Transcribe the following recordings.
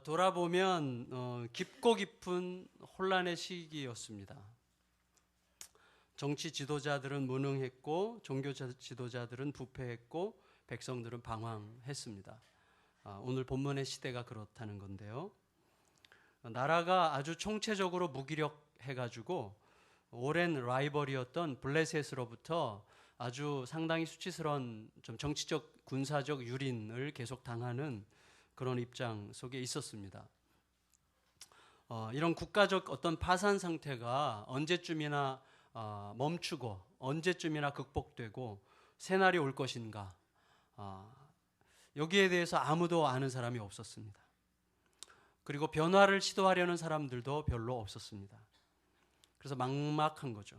돌아보면 깊고 깊은 혼란의 시기였습니다. 정치 지도자들은 무능했고 종교 지도자들은 부패했고 백성들은 방황했습니다. 오늘 본문의 시대가 그렇다는 건데요. 나라가 아주 총체적으로 무기력해가지고 오랜 라이벌이었던 블레셋으로부터 아주 상당히 수치스러운 좀 정치적 군사적 유린을 계속 당하는 그런 입장 속에 있었습니다. 이런 국가적 어떤 파산 상태가 언제쯤이나 멈추고 언제쯤이나 극복되고 새날이 올 것인가, 여기에 대해서 아무도 아는 사람이 없었습니다. 그리고 변화를 시도하려는 사람들도 별로 없었습니다. 그래서 막막한 거죠.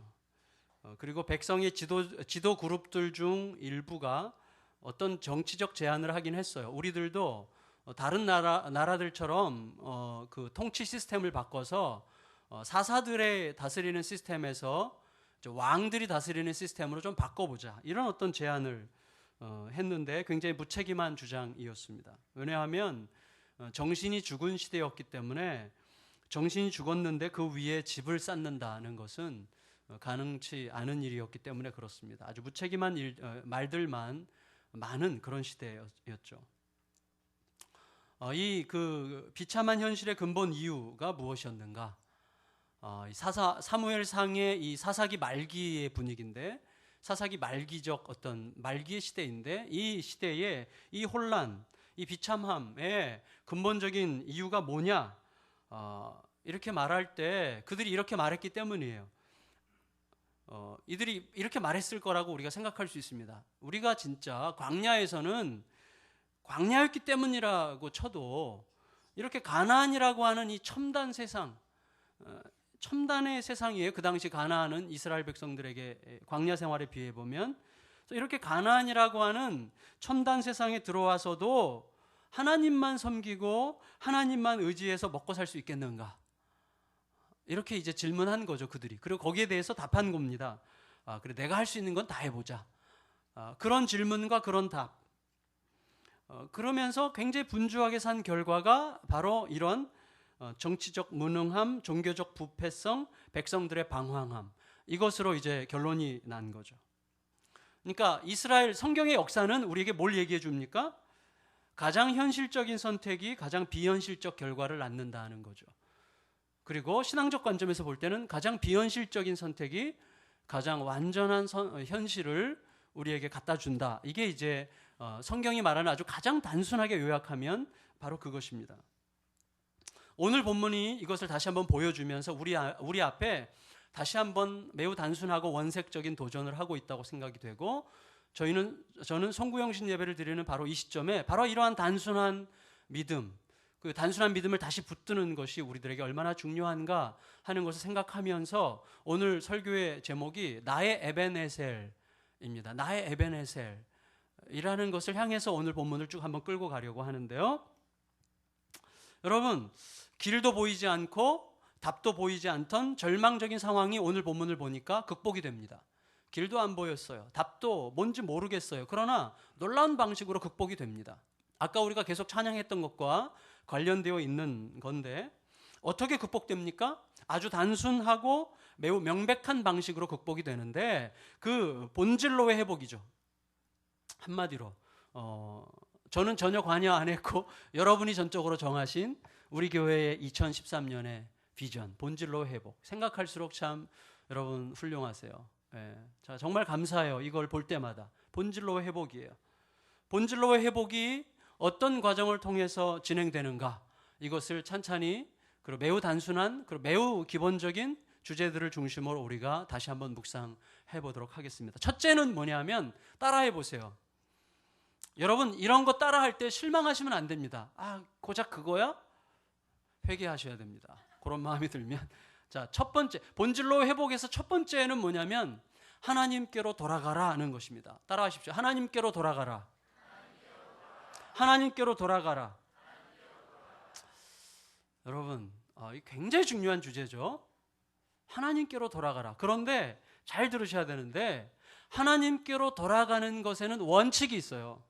그리고 백성의 지도 그룹들 중 일부가 어떤 정치적 제안을 하긴 했어요. 우리들도 다른 나라들처럼 그 통치 시스템을 바꿔서 사사들의 다스리는 시스템에서 왕들이 다스리는 시스템으로 좀 바꿔보자, 이런 어떤 제안을 했는데 굉장히 무책임한 주장이었습니다. 왜냐하면 정신이 죽은 시대였기 때문에 정신이 죽었는데 그 위에 집을 쌓는다는 것은 가능치 않은 일이었기 때문에 그렇습니다. 아주 무책임한 말들만 많은 그런 시대였죠. 이 그 비참한 현실의 근본 이유가 무엇이었는가? 사무엘상의 이 사사기 말기의 분위기인데, 사사기 말기적 어떤 말기의 시대인데, 이 시대에 이 혼란, 이 비참함의 근본적인 이유가 뭐냐? 이렇게 말할 때 그들이 이렇게 말했기 때문이에요. 이들이 이렇게 말했을 거라고 우리가 생각할 수 있습니다. 우리가 진짜 광야에서는 광야였기 때문이라고 쳐도 이렇게 가나안이라고 하는 이 첨단 세상, 첨단의 세상이에요. 그 당시 가나안은 이스라엘 백성들에게 광야 생활에 비해 보면, 이렇게 가나안이라고 하는 첨단 세상에 들어와서도 하나님만 섬기고 하나님만 의지해서 먹고 살 수 있겠는가? 이렇게 이제 질문한 거죠, 그들이. 그리고 거기에 대해서 답한 겁니다. 그래, 내가 할 수 있는 건 다 해보자. 그런 질문과 그런 답. 그러면서 굉장히 분주하게 산 결과가 바로 이런 정치적 무능함, 종교적 부패성, 백성들의 방황함, 이것으로 이제 결론이 난 거죠. 그러니까 이스라엘 성경의 역사는 우리에게 뭘 얘기해 줍니까? 가장 현실적인 선택이 가장 비현실적 결과를 낳는다는 거죠. 그리고 신앙적 관점에서 볼 때는 가장 비현실적인 선택이 가장 완전한 현실을 우리에게 갖다 준다. 이게 이제 성경이 말하는 아주 가장 단순하게 요약하면 바로 그것입니다. 오늘 본문이 이것을 다시 한번 보여주면서 우리 앞에 다시 한번 매우 단순하고 원색적인 도전을 하고 있다고 생각이 되고, 저는 송구영신 예배를 드리는 바로 이 시점에 바로 이러한 단순한 믿음, 그 단순한 믿음을 다시 붙드는 것이 우리들에게 얼마나 중요한가 하는 것을 생각하면서 오늘 설교의 제목이 나의 에벤에셀입니다. 나의 에벤에셀이라는 것을 향해서 오늘 본문을 쭉 한번 끌고 가려고 하는데요. 여러분, 길도 보이지 않고 답도 보이지 않던 절망적인 상황이 오늘 본문을 보니까 극복이 됩니다. 길도 안 보였어요. 답도 뭔지 모르겠어요. 그러나 놀라운 방식으로 극복이 됩니다. 아까 우리가 계속 찬양했던 것과 관련되어 있는 건데, 어떻게 극복됩니까? 아주 단순하고 매우 명백한 방식으로 극복이 되는데, 그 본질로의 회복이죠. 한마디로 저는 전혀 관여 안 했고 여러분이 전적으로 정하신 우리 교회의 2013년의 비전, 본질로의 회복. 생각할수록 참 여러분 훌륭하세요. 자, 정말 감사해요. 이걸 볼 때마다 본질로의 회복이에요. 본질로의 회복이 어떤 과정을 통해서 진행되는가, 이것을 찬찬히 그리고 매우 단순한 그리고 매우 기본적인 주제들을 중심으로 우리가 다시 한번 묵상해 보도록 하겠습니다. 첫째는 뭐냐면, 따라해 보세요. 여러분, 이런 거 따라할 때 실망하시면 안 됩니다. 고작 그거야? 회개하셔야 됩니다. 그런 마음이 들면. 자, 첫 번째, 본질로 회복에서 첫 번째는 뭐냐면 하나님께로 돌아가라 하는 것입니다. 따라하십시오. 하나님께로 돌아가라. 하나님께로 돌아가라. 여러분, 이 굉장히 중요한 주제죠. 하나님께로 돌아가라. 그런데 잘 들으셔야 되는데, 하나님께로 돌아가는 것에는 원칙이 있어요.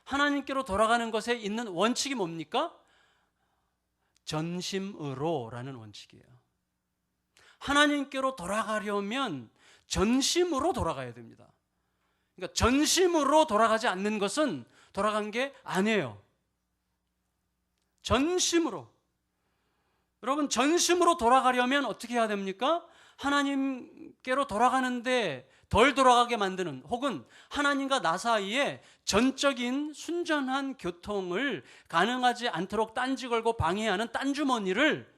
하나님께로 돌아가는 것에 있는 원칙이 뭡니까? 전심으로라는 원칙이에요. 하나님께로 돌아가려면 전심으로 돌아가야 됩니다. 그러니까 전심으로 돌아가지 않는 것은 돌아간 게 아니에요. 전심으로. 여러분, 전심으로 돌아가려면 어떻게 해야 됩니까? 하나님께로 돌아가는데 덜 돌아가게 만드는, 혹은 하나님과 나 사이에 전적인 순전한 교통을 가능하지 않도록 딴지 걸고 방해하는 딴주머니를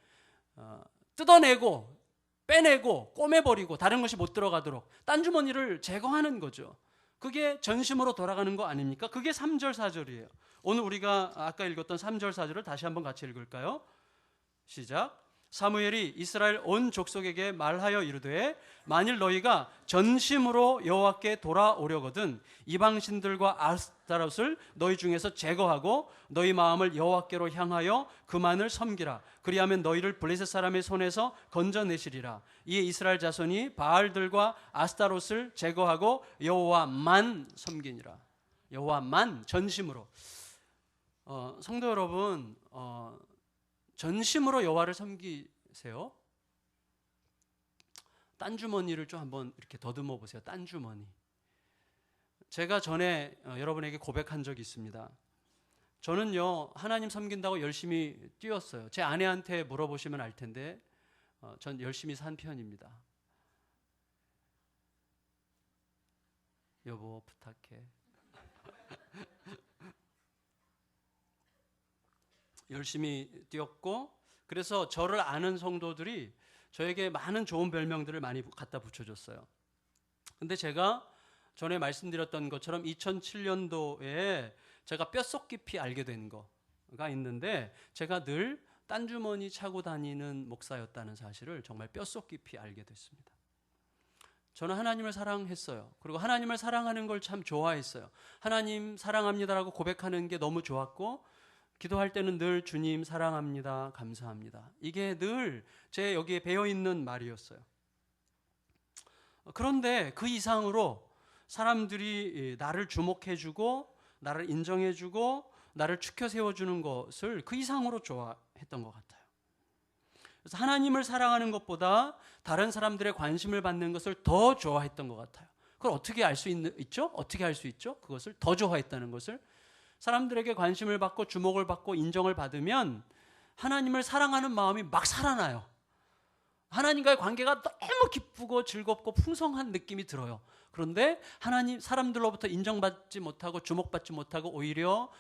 뜯어내고 빼내고 꼬매버리고 다른 것이 못 들어가도록 딴주머니를 제거하는 거죠. 그게 전심으로 돌아가는 거 아닙니까? 그게 3절 4절이에요. 오늘 우리가 아까 읽었던 3절 4절을 다시 한번 같이 읽을까요? 시작. 사무엘이 이스라엘 온 족속에게 말하여 이르되 만일 너희가 전심으로 여호와께 돌아오려거든 이방신들과 아스타롯을 너희 중에서 제거하고 너희 마음을 여호와께로 향하여 그만을 섬기라. 그리하면 너희를 블레셋 사람의 손에서 건져내시리라. 이에 이스라엘 자손이 바알들과 아스타롯을 제거하고 여호와만 섬기니라. 여호와만, 전심으로. 성도 여러분, 전심으로 여호와를 섬기세요. 딴주머니를 좀 한번 이렇게 더듬어 보세요. 딴주머니. 제가 전에 여러분에게 고백한 적이 있습니다. 저는요, 하나님 섬긴다고 열심히 뛰었어요. 제 아내한테 물어보시면 알 텐데 전 열심히 산 편입니다. 여보 부탁해. 열심히 뛰었고, 그래서 저를 아는 성도들이 저에게 많은 좋은 별명들을 많이 갖다 붙여줬어요. 근데 제가 전에 말씀드렸던 것처럼 2007년도에 제가 뼛속 깊이 알게 된 거가 있는데, 제가 늘 딴주머니 차고 다니는 목사였다는 사실을 정말 뼛속 깊이 알게 됐습니다. 저는 하나님을 사랑했어요. 그리고 하나님을 사랑하는 걸 참 좋아했어요. 하나님 사랑합니다라고 고백하는 게 너무 좋았고, 기도할 때는 늘 주님 사랑합니다, 감사합니다. 이게 늘 제 여기에 배어있는 말이었어요. 그런데 그 이상으로 사람들이 나를 주목해주고 나를 인정해주고 나를 추켜 세워주는 것을 그 이상으로 좋아했던 것 같아요. 그래서 하나님을 사랑하는 것보다 다른 사람들의 관심을 받는 것을 더 좋아했던 것 같아요. 그걸 어떻게 알 수 있죠? 어떻게 알 수 있죠? 그것을 더 좋아했다는 것을. 사람들에게 관심을 받고 주목을 받고 인정을 받으면 하나님을 사랑하는 마음이 막 살아나요. 하나님과의 관계가 너무 기쁘고 즐겁고 풍성한 느낌이 들어요. 그런데 하나님, 사람들로부터 인정받지 못하고 주목받지 못하고 오히려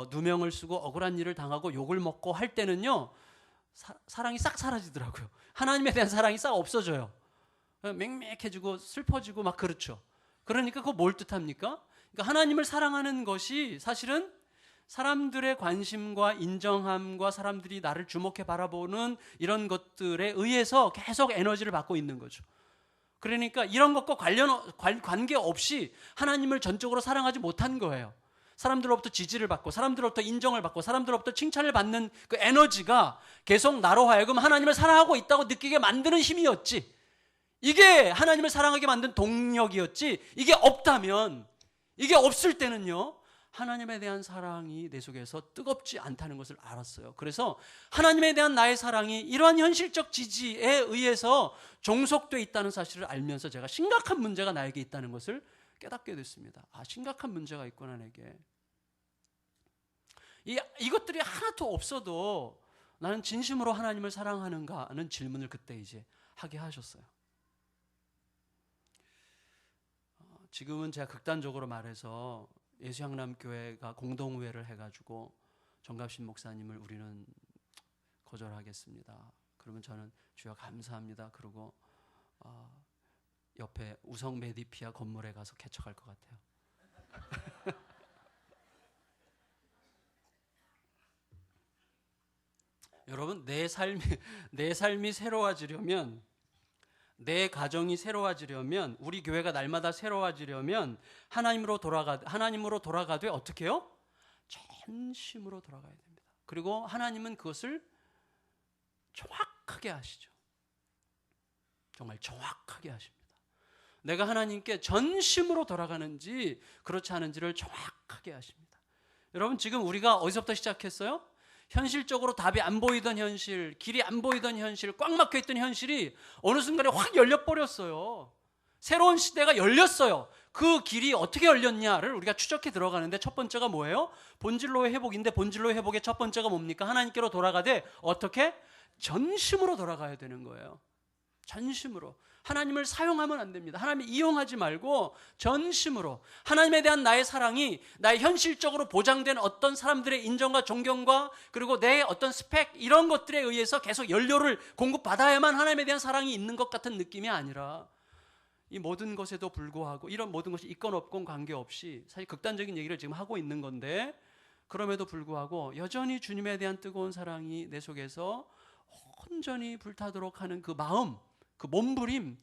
누명을 쓰고 억울한 일을 당하고 욕을 먹고 할 때는요, 사랑이 싹 사라지더라고요. 하나님에 대한 사랑이 싹 없어져요. 맹맹해지고 슬퍼지고 막 그렇죠. 그러니까 그거 뭘 뜻합니까? 그러니까 하나님을 사랑하는 것이 사실은 사람들의 관심과 인정함과 사람들이 나를 주목해 바라보는 이런 것들에 의해서 계속 에너지를 받고 있는 거죠. 그러니까 이런 것과 관계없이 하나님을 전적으로 사랑하지 못한 거예요. 사람들로부터 지지를 받고 사람들로부터 인정을 받고 사람들로부터 칭찬을 받는 그 에너지가 계속 나로 하여금 하나님을 사랑하고 있다고 느끼게 만드는 힘이었지, 이게 하나님을 사랑하게 만든 동력이었지, 이게 없다면, 이게 없을 때는요, 하나님에 대한 사랑이 내 속에서 뜨겁지 않다는 것을 알았어요. 그래서 하나님에 대한 나의 사랑이 이러한 현실적 지지에 의해서 종속되어 있다는 사실을 알면서 제가 심각한 문제가 나에게 있다는 것을 깨닫게 됐습니다. 아, 심각한 문제가 있구나 내게. 이것들이 하나도 없어도 나는 진심으로 하나님을 사랑하는가 하는 질문을 그때 이제 하게 하셨어요. 지금은 제가 극단적으로 말해서 예수향남교회가 공동회를 해가지고 정갑신 목사님을 우리는 거절하겠습니다. 그러면 저는 주여 감사합니다. 그러고 옆에 우성 메디피아 건물에 가서 개척할 것 같아요. 여러분, 내 삶이 새로워지려면, 내 가정이 새로워지려면, 우리 교회가 날마다 새로워지려면 하나님으로 돌아가되 어떻게 해요? 전심으로 돌아가야 됩니다. 그리고 하나님은 그것을 정확하게 하시죠. 정말 정확하게 하십니다. 내가 하나님께 전심으로 돌아가는지 그렇지 않은지를 정확하게 하십니다. 여러분, 지금 우리가 어디서부터 시작했어요? 현실적으로 답이 안 보이던 현실, 길이 안 보이던 현실, 꽉 막혀있던 현실이 어느 순간에 확 열려버렸어요. 새로운 시대가 열렸어요. 그 길이 어떻게 열렸냐를 우리가 추적해 들어가는데 첫 번째가 뭐예요? 본질로의 회복인데 본질로의 회복의 첫 번째가 뭡니까? 하나님께로 돌아가되 어떻게? 전심으로 돌아가야 되는 거예요. 전심으로. 하나님을 사용하면 안 됩니다. 하나님을 이용하지 말고 전심으로. 하나님에 대한 나의 사랑이 나의 현실적으로 보장된 어떤 사람들의 인정과 존경과 그리고 내 어떤 스펙 이런 것들에 의해서 계속 연료를 공급받아야만 하나님에 대한 사랑이 있는 것 같은 느낌이 아니라 이 모든 것에도 불구하고 이런 모든 것이 있건 없건 관계없이 사실 극단적인 얘기를 지금 하고 있는 건데 그럼에도 불구하고 여전히 주님에 대한 뜨거운 사랑이 내 속에서 온전히 불타도록 하는 그 마음, 그 몸부림,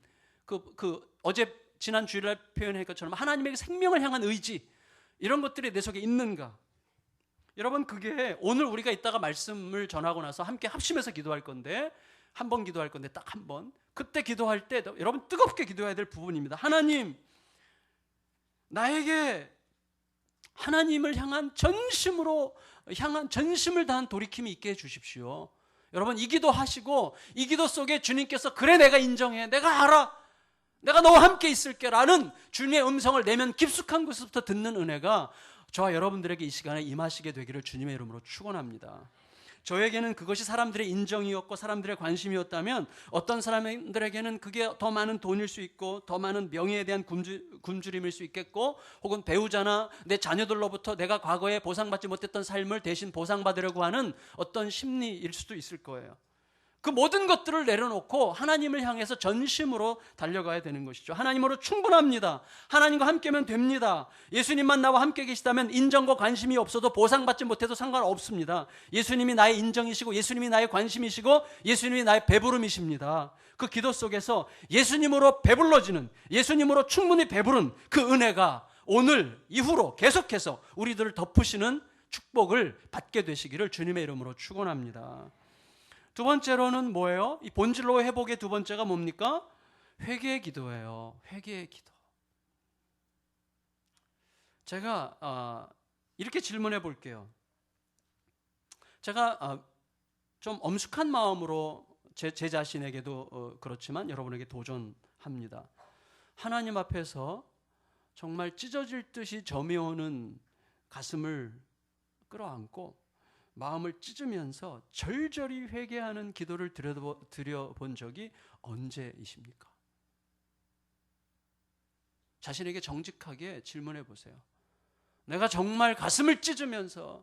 어제 지난 주일날 표현한 것처럼 하나님의 생명을 향한 의지 이런 것들이 내 속에 있는가? 여러분 그게 오늘 우리가 이따가 말씀을 전하고 나서 함께 합심해서 기도할 건데 한 번 기도할 건데 딱 한 번 그때 기도할 때 여러분 뜨겁게 기도해야 될 부분입니다. 하나님 나에게 하나님을 향한 전심을 다한 돌이킴이 있게 해주십시오. 여러분 이 기도 하시고 이 기도 속에 주님께서 그래 내가 인정해 내가 알아 내가 너와 함께 있을게 라는 주님의 음성을 내면 깊숙한 곳에서부터 듣는 은혜가 저와 여러분들에게 이 시간에 임하시게 되기를 주님의 이름으로 축원합니다. 저에게는 그것이 사람들의 인정이었고 사람들의 관심이었다면 어떤 사람들에게는 그게 더 많은 돈일 수 있고 더 많은 명예에 대한 굶주림일 수 있겠고 혹은 배우자나 내 자녀들로부터 내가 과거에 보상받지 못했던 삶을 대신 보상받으려고 하는 어떤 심리일 수도 있을 거예요. 그 모든 것들을 내려놓고 하나님을 향해서 전심으로 달려가야 되는 것이죠. 하나님으로 충분합니다. 하나님과 함께면 됩니다. 예수님만 나와 함께 계시다면 인정과 관심이 없어도 보상받지 못해도 상관없습니다. 예수님이 나의 인정이시고 예수님이 나의 관심이시고 예수님이 나의 배부름이십니다. 그 기도 속에서 예수님으로 배불러지는 예수님으로 충분히 배부른 그 은혜가 오늘 이후로 계속해서 우리들을 덮으시는 축복을 받게 되시기를 주님의 이름으로 축원합니다. 두 번째로는 뭐예요? 이 본질로 회복의 두 번째가 뭡니까? 회개의 기도예요. 회개의 기도. 제가 이렇게 질문해 볼게요. 제가 좀 엄숙한 마음으로 제 자신에게도 그렇지만 여러분에게 도전합니다. 하나님 앞에서 정말 찢어질 듯이 점이 오는 가슴을 끌어안고 마음을 찢으면서 절절히 회개하는 기도를 드려본 적이 언제이십니까? 자신에게 정직하게 질문해 보세요. 내가 정말 가슴을 찢으면서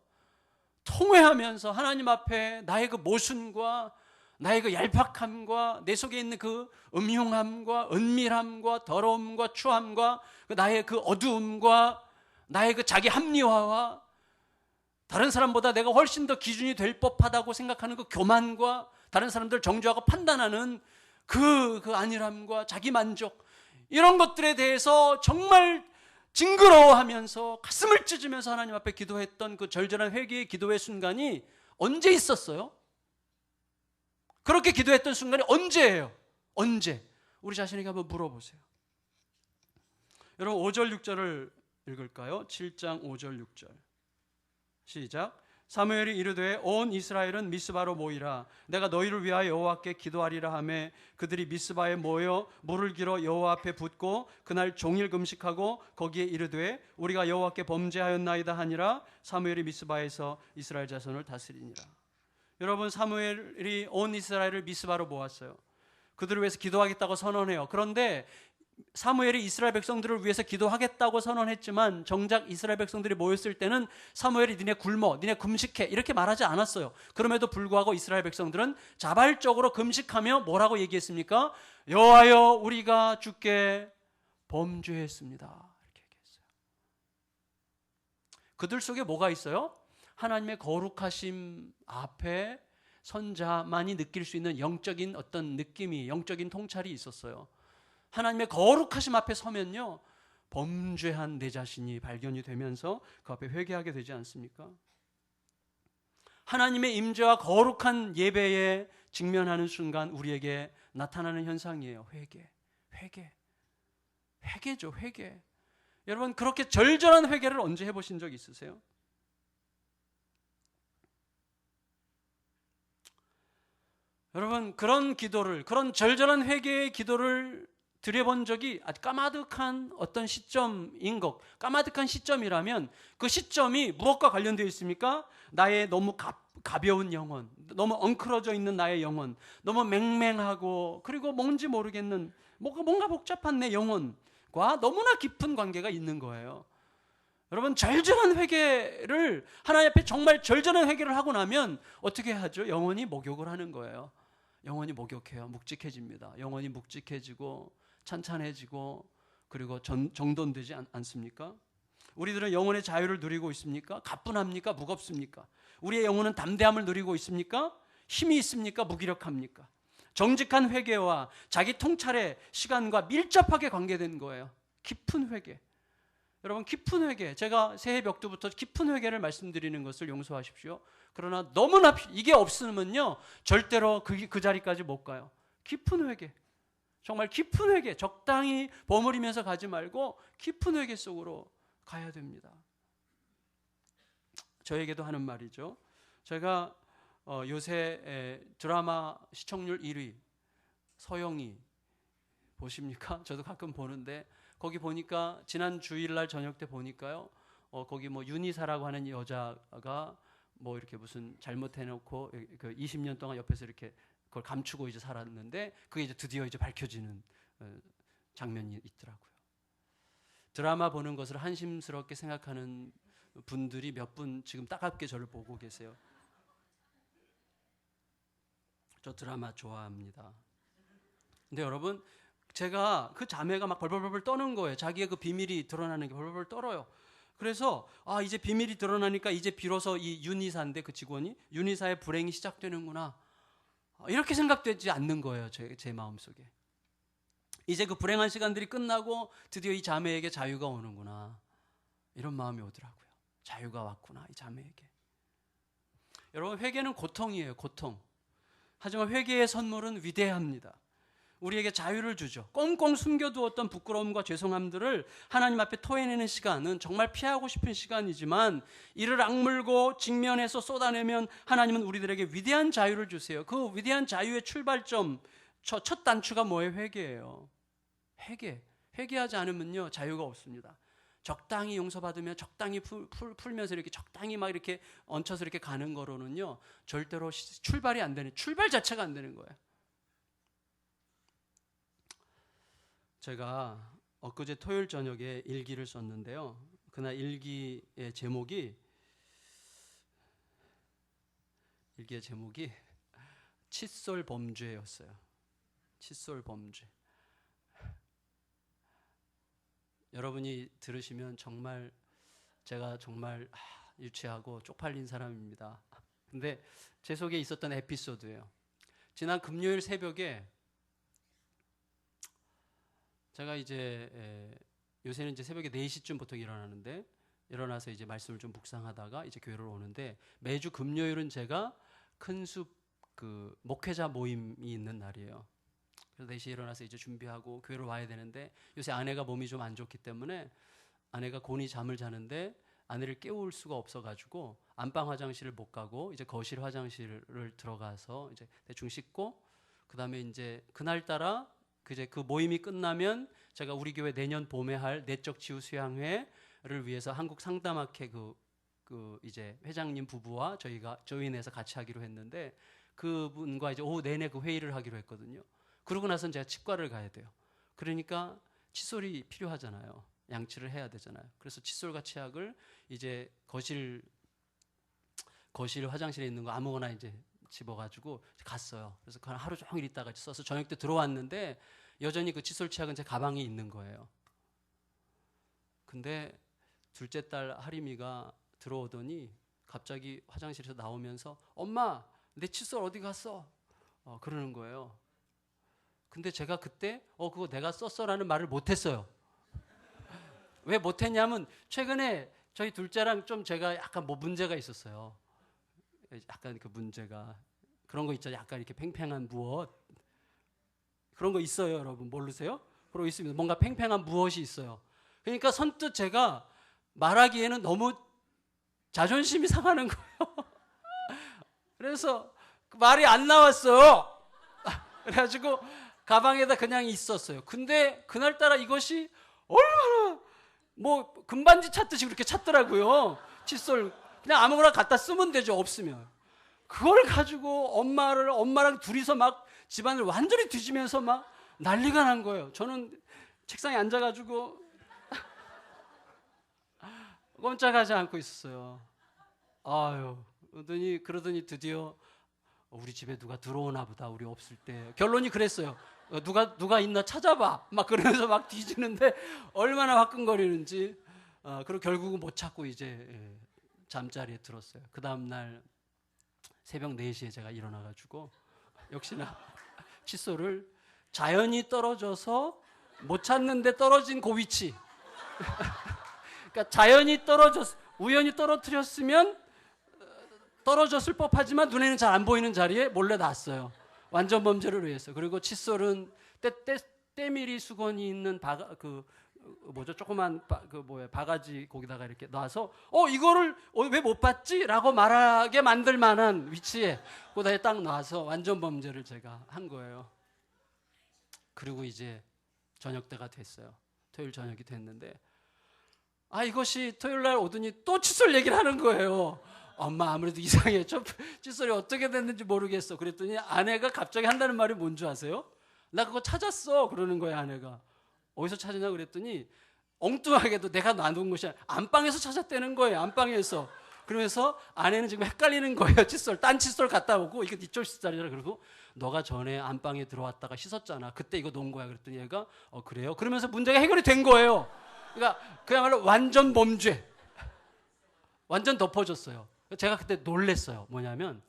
통회하면서 하나님 앞에 나의 그 모순과 나의 그 얄팍함과 내 속에 있는 그 음흉함과 은밀함과 더러움과 추함과 나의 그 어두움과 나의 그 자기 합리화와 다른 사람보다 내가 훨씬 더 기준이 될 법하다고 생각하는 그 교만과 다른 사람들 정죄하고 판단하는 그 안일함과 자기 만족 이런 것들에 대해서 정말 징그러워하면서 가슴을 찢으면서 하나님 앞에 기도했던 그 절절한 회개의 기도의 순간이 언제 있었어요? 그렇게 기도했던 순간이 언제예요? 언제? 우리 자신에게 한번 물어보세요. 여러분 5절 6절을 읽을까요? 7장 5절 6절 시작. 사무엘이 이르되 온 이스라엘은 미스바로 모이라. 내가 너희를 위하여 여호와께 기도하리라 하매 그들이 미스바에 모여 물을 길어 여호와 앞에 붓고 그날 종일 금식하고 거기에 이르되 우리가 여호와께 범죄하였나이다 하니라. 사무엘이 미스바에서 이스라엘 자손을 다스리니라. 여러분 사무엘이 온 이스라엘을 미스바로 모았어요. 그들을 위해서 기도하겠다고 선언해요. 그런데 사무엘이 이스라엘 백성들을 위해서 기도하겠다고 선언했지만 정작 이스라엘 백성들이 모였을 때는 사무엘이 니네 굶어, 니네 금식해 이렇게 말하지 않았어요. 그럼에도 불구하고 이스라엘 백성들은 자발적으로 금식하며 뭐라고 얘기했습니까? 여호와여 우리가 주께 범죄했습니다. 이렇게 얘기했어요. 그들 속에 뭐가 있어요? 하나님의 거룩하심 앞에 선자만이 느낄 수 있는 영적인 어떤 느낌이, 영적인 통찰이 있었어요. 하나님의 거룩하심 앞에 서면요 범죄한 내 자신이 발견이 되면서 그 앞에 회개하게 되지 않습니까? 하나님의 임재와 거룩한 예배에 직면하는 순간 우리에게 나타나는 현상이에요. 회개죠. 회개. 여러분 그렇게 절절한 회개를 언제 해보신 적 있으세요? 여러분, 그런 기도를, 그런 절절한 회개의 기도를 드려본 적이 아주 까마득한 어떤 시점인 것, 까마득한 시점이라면 그 시점이 무엇과 관련되어 있습니까? 나의 너무 가벼운 영혼, 너무 엉클어져 있는 나의 영혼, 너무 맹맹하고 그리고 뭔지 모르겠는 뭔가 복잡한 내 영혼과 너무나 깊은 관계가 있는 거예요. 여러분, 절절한 회개를 하나님 앞에 정말 절절한 회개를 하고 나면 어떻게 하죠? 영혼이 목욕을 하는 거예요. 영혼이 목욕해요. 묵직해집니다. 영혼이 묵직해지고 찬찬해지고 그리고 정돈되지 않습니까? 우리들은 영혼의 자유를 누리고 있습니까? 가뿐합니까? 무겁습니까? 우리의 영혼은 담대함을 누리고 있습니까? 힘이 있습니까? 무기력합니까? 정직한 회개와 자기 통찰의 시간과 밀접하게 관계된 거예요. 깊은 회개. 여러분, 깊은 회개, 제가 새해 벽두부터 깊은 회개를 말씀드리는 것을 용서하십시오. 그러나 너무나 이게 없으면요 절대로 그 자리까지 못 가요. 깊은 회개, 정말 깊은 회개, 적당히 버무리면서 가지 말고 깊은 회개 속으로 가야 됩니다. 저에게도 하는 말이죠. 제가 요새 드라마 시청률 1위 서영이 보십니까? 저도 가끔 보는데 거기 보니까 지난 주일날 저녁 때 보니까요, 거기 뭐 윤희사라고 하는 여자가 뭐 이렇게 무슨 잘못해놓고 그 20년 동안 옆에서 이렇게 그걸 감추고 이제 살았는데 그게 이제 드디어 이제 밝혀지는 장면이 있더라고요. 드라마 보는 것을 한심스럽게 생각하는 분들이 몇 분 지금 따갑게 저를 보고 계세요. 저 드라마 좋아합니다. 근데 여러분, 제가 그 자매가 막 벌벌벌 떠는 거예요. 자기의 그 비밀이 드러나는 게 벌벌벌 떨어요. 그래서 이제 비밀이 드러나니까 이제 비로소 이 윤희사인데 그 직원이 윤희사의 불행이 시작되는구나, 이렇게 생각되지 않는 거예요. 제 마음속에. 이제 그 불행한 시간들이 끝나고 드디어 이 자매에게 자유가 오는구나, 이런 마음이 오더라고요. 자유가 왔구나, 이 자매에게. 여러분, 회개는 고통이에요. 고통. 하지만 회개의 선물은 위대합니다. 우리에게 자유를 주죠. 꽁꽁 숨겨두었던 부끄러움과 죄송함들을 하나님 앞에 토해내는 시간은 정말 피하고 싶은 시간이지만 이를 악물고 직면해서 쏟아내면 하나님은 우리들에게 위대한 자유를 주세요. 그 위대한 자유의 출발점, 첫 단추가 뭐예요? 회개예요. 회개하지 않으면요 자유가 없습니다. 적당히 용서받으며 적당히 풀면서 이렇게 적당히 막 이렇게 얹혀서 이렇게 가는 거로는요 절대로 출발이 안 되는, 출발 자체가 안 되는 거예요. 제가 엊그제 토요일 저녁에 일기를 썼는데요, 그날 일기의 제목이 칫솔 범죄였어요. 칫솔 범죄. 여러분이 들으시면 정말 제가 정말 유치하고 쪽팔린 사람입니다. 근데 제 속에 있었던 에피소드예요. 지난 금요일 새벽에 제가 이제 요새는 이제 새벽에 4시쯤 보통 일어나는데, 일어나서 이제 말씀을 좀 묵상하다가 이제 교회를 오는데, 매주 금요일은 제가 큰숲 그 목회자 모임이 있는 날이에요. 그래서 4시에 일어나서 이제 준비하고 교회를 와야 되는데, 요새 아내가 몸이 좀 안 좋기 때문에 아내가 곤히 잠을 자는데 아내를 깨울 수가 없어가지고 안방 화장실을 못 가고 이제 거실 화장실을 들어가서 이제 대충 씻고, 그 다음에 이제 그날따라 그 모임이 끝나면 제가 우리 교회 내년 봄에 할 내적 치유 수양회를 위해서 한국 상담학회 그 이제 회장님 부부와 저희네에서 같이 하기로 했는데, 그분과 이제 오후 내내 그 회의를 하기로 했거든요. 그러고 나서는 제가 치과를 가야 돼요. 그러니까 칫솔이 필요하잖아요. 양치를 해야 되잖아요. 그래서 칫솔과 치약을 이제 거실 화장실에 있는 거 아무거나 이제 집어가지고 갔어요. 그래서 그냥 하루 종일 있다가 써서 저녁 때 들어왔는데 여전히 그 칫솔 치약은 제 가방에 있는 거예요. 근데 둘째 딸 하림이가 들어오더니 갑자기 화장실에서 나오면서 엄마, 내 칫솔 어디 갔어? 그러는 거예요. 근데 제가 그때 그거 내가 썼어라는 말을 못했어요. 왜 못했냐면 최근에 저희 둘째랑 좀 제가 약간 문제가 있었어요. 약간 그 문제가 그런 거 있죠. 약간 이렇게 팽팽한 무엇, 그런 거 있어요. 여러분 모르세요? 그런 거 있습니다. 뭔가 팽팽한 무엇이 있어요. 그러니까 선뜻 제가 말하기에는 너무 자존심이 상하는 거예요. 그래서 말이 안 나왔어요. 그래가지고 가방에다 그냥 있었어요. 근데 그날따라 이것이 얼마나 뭐 금반지 찾듯이 그렇게 찾더라고요. 칫솔 그냥 아무거나 갖다 쓰면 되죠. 없으면. 그걸 가지고 엄마랑 둘이서 막 집안을 완전히 뒤지면서 막 난리가 난 거예요. 저는 책상에 앉아가지고 꼼짝하지 않고 있었어요. 아유, 그러더니 드디어 우리 집에 누가 들어오나 보다, 우리 없을 때. 결론이 그랬어요. 누가 있나 찾아봐. 막 그러면서 막 뒤지는데 얼마나 화끈거리는지. 그리고 결국은 못 찾고 이제 잠자리에 들었어요. 그 다음날 새벽 4시에 제가 일어나가지고 역시나 칫솔을 자연히 떨어져서 못 찾는데 떨어진 그 위치. 그러니까 자연히 우연히 떨어뜨렸으면 떨어졌을 법하지만 눈에는 잘 안 보이는 자리에 몰래 놨어요. 완전 범죄를 위해서. 그리고 칫솔은 때밀이 수건이 있는 조그만 바가지 거기다가 이렇게 놔서 이거를 왜 못 봤지? 라고 말하게 만들 만한 위치에 거기다 딱 놔서 완전 범죄를 제가 한 거예요. 그리고 이제 저녁 때가 됐어요. 토요일 저녁이 됐는데 이것이 토요일 날 오더니 또 칫솔 얘기를 하는 거예요. 엄마 아무래도 이상해. 칫솔이 어떻게 됐는지 모르겠어. 그랬더니 아내가 갑자기 한다는 말이 뭔지 아세요? 나 그거 찾았어. 그러는 거예요, 아내가. 어디서 찾았냐 그랬더니 엉뚱하게도 내가 놔둔 것이 아니라 안방에서 찾았다는 거예요. 안방에서. 그러면서 아내는 지금 헷갈리는 거예요. 칫솔. 딴 칫솔 갖다 오고 이거 네 칫솔이잖아. 그리고 너가 전에 안방에 들어왔다가 씻었잖아. 그때 이거 놓은 거야. 그랬더니 얘가 그래요? 그러면서 문제가 해결이 된 거예요. 그러니까 그야말로 완전 범죄. 완전 덮어졌어요. 제가 그때 놀랬어요. 뭐냐면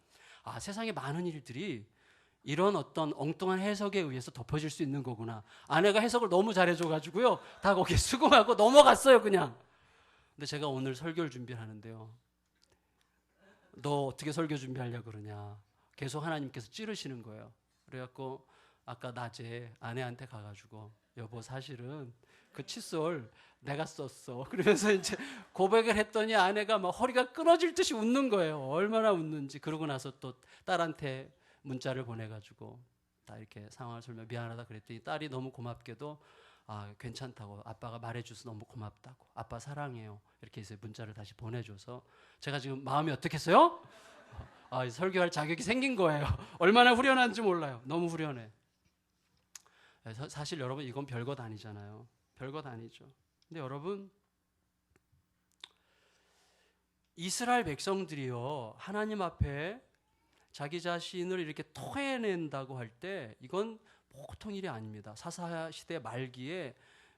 세상에 많은 일들이 이런 어떤 엉뚱한 해석에 의해서 덮어질 수 있는 거구나. 아내가 해석을 너무 잘해줘가지고요. 다 거기에 수긍하고 넘어갔어요, 그냥. 근데 제가 오늘 설교를 준비를 하는데요. 너 어떻게 설교 준비하려고 그러냐. 계속 하나님께서 찌르시는 거예요. 그래갖고 아까 낮에 아내한테 가가지고 여보 사실은 그 칫솔 내가 썼어. 그러면서 이제 고백을 했더니 아내가 막 허리가 끊어질 듯이 웃는 거예요. 얼마나 웃는지. 그러고 나서 또 딸한테 문자를 보내가지고 다 이렇게 상황을 설명 미안하다 그랬더니 딸이 너무 고맙게도 괜찮다고 아빠가 말해줘서 너무 고맙다고 아빠 사랑해요 이렇게 해서 문자를 다시 보내줘서 제가 지금 마음이 어떻겠어요? 설교할 자격이 생긴 거예요. 얼마나 후련한지 몰라요. 너무 후련해. 사실 여러분 이건 별것 아니잖아요. 별것 아니죠. 근데 여러분 이스라엘 백성들이요 하나님 앞에 자기 자신을 이렇게 토해낸다고 할 때 이건 보통 일이 아닙니다. 사사시대 말기에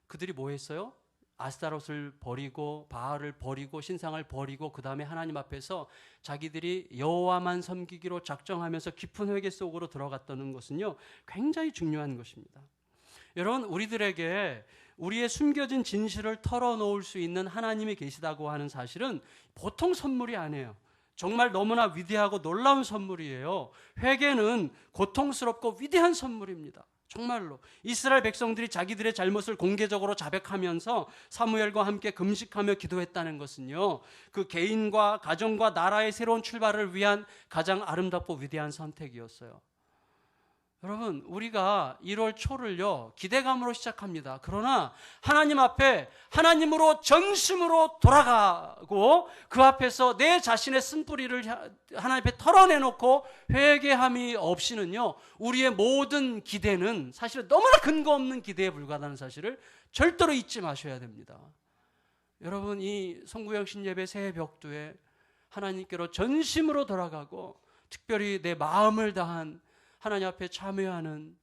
그들이 뭐 했어요? 아스타롯을 버리고 바알을 버리고 신상을 버리고 그 다음에 하나님 앞에서 자기들이 여호와만 섬기기로 작정하면서 깊은 회개 속으로 들어갔다는 것은요 굉장히 중요한 것입니다. 여러분 우리들에게 우리의 숨겨진 진실을 털어놓을 수 있는 하나님이 계시다고 하는 사실은 보통 선물이 아니에요. 정말 너무나 위대하고 놀라운 선물이에요. 회개는 고통스럽고 위대한 선물입니다. 정말로 이스라엘 백성들이 자기들의 잘못을 공개적으로 자백하면서 사무엘과 함께 금식하며 기도했다는 것은요 그 개인과 가정과 나라의 새로운 출발을 위한 가장 아름답고 위대한 선택이었어요. 여러분 우리가 1월 초를요 기대감으로 시작합니다. 그러나 하나님 앞에 하나님으로 전심으로 돌아가고 그 앞에서 내 자신의 쓴뿌리를 하나님 앞에 털어내놓고 회개함이 없이는요 우리의 모든 기대는 사실은 너무나 근거 없는 기대에 불과하다는 사실을 절대로 잊지 마셔야 됩니다. 여러분 이 송구영 신예배 새해 벽두에 하나님께로 전심으로 돌아가고 특별히 내 마음을 다한 하나님 앞에 참여하는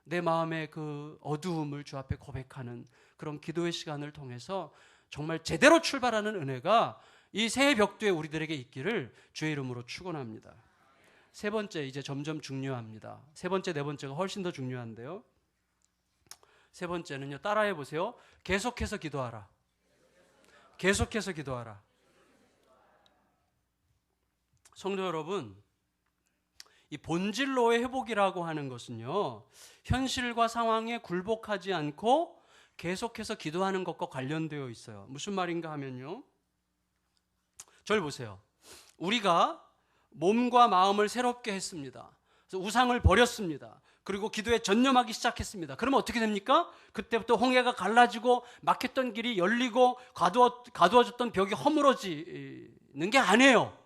내 마음의 그 어두움을 주 앞에 고백하는 그런 기도의 시간을 통해서 정말 제대로 출발하는 은혜가 이 새해 벽두에 우리들에게 있기를 주의 이름으로 축원합니다. 세 번째 이제 점점 중요합니다. 세 번째 네 번째가 훨씬 더 중요한데요. 세 번째는요 따라해 보세요. 계속해서 기도하라. 계속해서 기도하라. 성도 여러분 이 본질로의 회복이라고 하는 것은요 현실과 상황에 굴복하지 않고 계속해서 기도하는 것과 관련되어 있어요. 무슨 말인가 하면요 저를 보세요. 우리가 몸과 마음을 새롭게 했습니다. 그래서 우상을 버렸습니다. 그리고 기도에 전념하기 시작했습니다. 그러면 어떻게 됩니까? 그때부터 홍해가 갈라지고 막혔던 길이 열리고 가두어졌던 벽이 허물어지는 게 아니에요.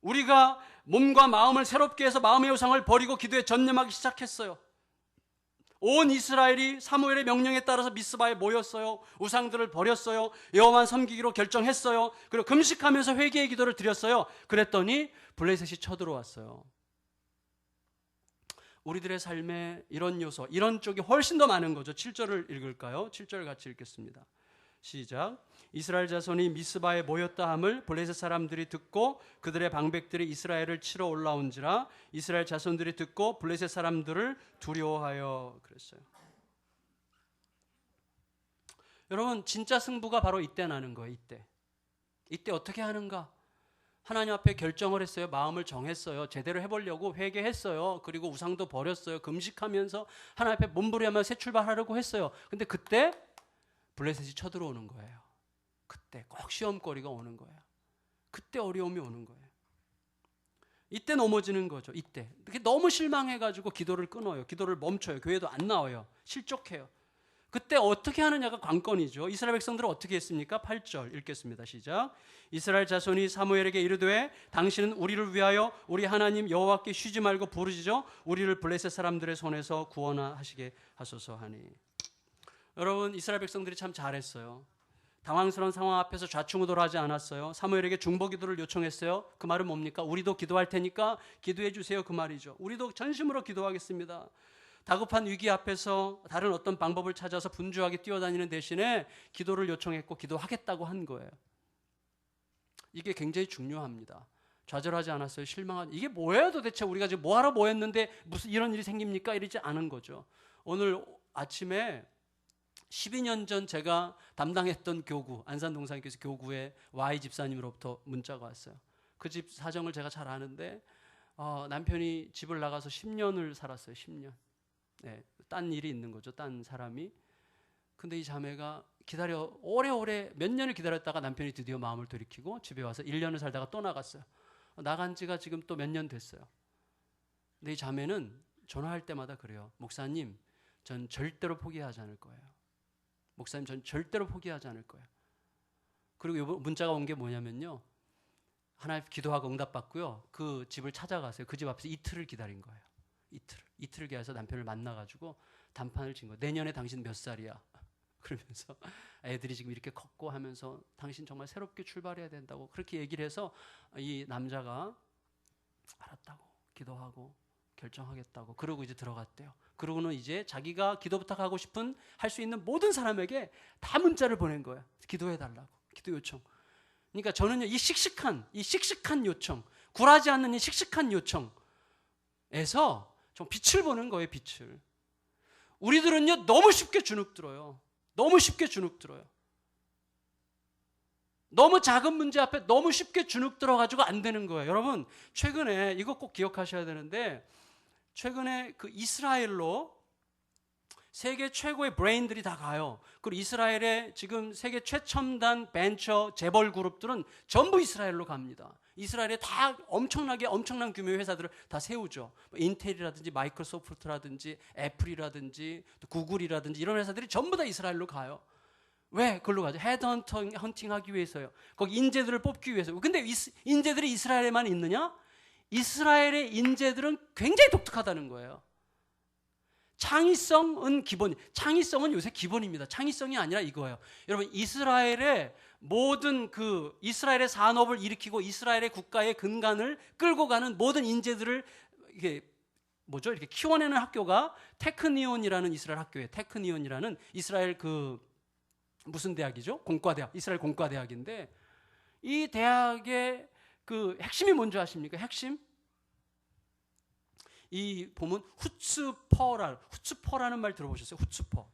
우리가 몸과 마음을 새롭게 해서 마음의 우상을 버리고 기도에 전념하기 시작했어요. 온 이스라엘이 사무엘의 명령에 따라서 미스바에 모였어요. 우상들을 버렸어요. 여호와만 섬기기로 결정했어요. 그리고 금식하면서 회개의 기도를 드렸어요. 그랬더니 블레셋이 쳐들어왔어요. 우리들의 삶에 이런 요소, 이런 쪽이 훨씬 더 많은 거죠. 7절을 읽을까요? 7절 같이 읽겠습니다. 시작. 이스라엘 자손이 미스바에 모였다 함을 블레셋 사람들이 듣고 그들의 방백들이 이스라엘을 치러 올라온지라 이스라엘 자손들이 듣고 블레셋 사람들을 두려워하여 그랬어요. 여러분, 진짜 승부가 바로 이때 나는 거예요. 이때 어떻게 하는가? 하나님 앞에 결정을 했어요. 마음을 정했어요. 제대로 해보려고 회개했어요. 그리고 우상도 버렸어요. 금식하면서 하나님 앞에 몸부림하며 새 출발하려고 했어요. 근데 그때 블레셋이 쳐들어오는 거예요. 그때 꼭 시험거리가 오는 거예요. 그때 어려움이 오는 거예요. 이때 넘어지는 거죠. 이때 너무 실망해가지고 기도를 끊어요. 기도를 멈춰요. 교회도 안 나와요. 실족해요. 그때 어떻게 하느냐가 관건이죠. 이스라엘 백성들은 어떻게 했습니까? 8절 읽겠습니다. 시작. 이스라엘 자손이 사무엘에게 이르되 당신은 우리를 위하여 우리 하나님 여호와께 쉬지 말고 부르짖어 우리를 블레셋 사람들의 손에서 구원하시게 하소서 하니. 여러분, 이스라엘 백성들이 참 잘했어요. 당황스러운 상황 앞에서 좌충우돌하지 않았어요. 사무엘에게 중보기도를 요청했어요. 그 말은 뭡니까? 우리도 기도할 테니까 기도해 주세요. 그 말이죠. 우리도 전심으로 기도하겠습니다. 다급한 위기 앞에서 다른 어떤 방법을 찾아서 분주하게 뛰어다니는 대신에 기도를 요청했고 기도하겠다고 한 거예요. 이게 굉장히 중요합니다. 좌절하지 않았어요. 이게 뭐예요 도대체? 우리가 지금 뭐하러 모였는데 무슨 이런 일이 생깁니까? 이러지 않은 거죠. 오늘 아침에 12년 전 제가 담당했던 교구, 안산동산교회에서 교구에 Y 집사님으로부터 문자가 왔어요. 그 집 사정을 제가 잘 아는데 남편이 집을 나가서 10년을 살았어요. 10년. 네, 딴 일이 있는 거죠. 딴 사람이. 근데 이 자매가 오래오래 몇 년을 기다렸다가 남편이 드디어 마음을 돌이키고 집에 와서 1년을 살다가 또 나갔어요. 나간 지가 지금 또 몇 년 됐어요. 근데 이 자매는 전화할 때마다 그래요. 목사님, 전 절대로 포기하지 않을 거예요. 목사님, 전 절대로 포기하지 않을 거예요. 그리고 문자가 온 게 뭐냐면요. 하나님 기도하고 응답받고요. 그 집을 찾아가세요. 그 집 앞에서 이틀을 기다린 거예요. 이틀을 기다려서 남편을 만나가지고 단판을 친 거예요. 내년에 당신 몇 살이야? 그러면서 애들이 지금 이렇게 컸고 하면서 당신 정말 새롭게 출발해야 된다고 그렇게 얘기를 해서 이 남자가 알았다고 기도하고 결정하겠다고 그러고 이제 들어갔대요. 그러고는 이제 자기가 기도 부탁하고 싶은 할 수 있는 모든 사람에게 다 문자를 보낸 거예요. 기도해달라고. 기도 요청. 그러니까 저는요, 이 씩씩한 요청, 굴하지 않는 이 씩씩한 요청에서 좀 빛을 보는 거예요. 빛을. 우리들은요 너무 쉽게 주눅들어요. 너무 작은 문제 앞에 너무 쉽게 주눅들어가지고 안 되는 거예요. 여러분, 최근에 이거 꼭 기억하셔야 되는데, 최근에 그 이스라엘로 세계 최고의 브레인들이 다 가요. 그리고 이스라엘의 지금 세계 최첨단 벤처 재벌 그룹들은 전부 이스라엘로 갑니다. 이스라엘에 다 엄청난 규모의 회사들을 다 세우죠. 인텔이라든지 마이크로소프트라든지 애플이라든지 또 구글이라든지 이런 회사들이 전부 다 이스라엘로 가요. 왜 그걸로 가죠? 헤드헌팅 하기 위해서요. 거기 인재들을 뽑기 위해서. 근데 인재들이 이스라엘에만 있느냐? 이스라엘의 인재들은 굉장히 독특하다는 거예요. 창의성은 요새 기본입니다. 창의성이 아니라 이거예요. 여러분, 이스라엘의 모든 이스라엘의 산업을 일으키고 이스라엘의 국가의 근간을 끌고 가는 모든 인재들을 이렇게 키워내는 학교가 테크니온이라는 이스라엘 학교예요. 테크니온이라는 이스라엘 무슨 대학이죠? 이스라엘 공과대학인데, 이 대학의 핵심이 뭔지 아십니까? 핵심? 이 보면 후츠퍼라는 말 들어보셨어요? 후츠퍼.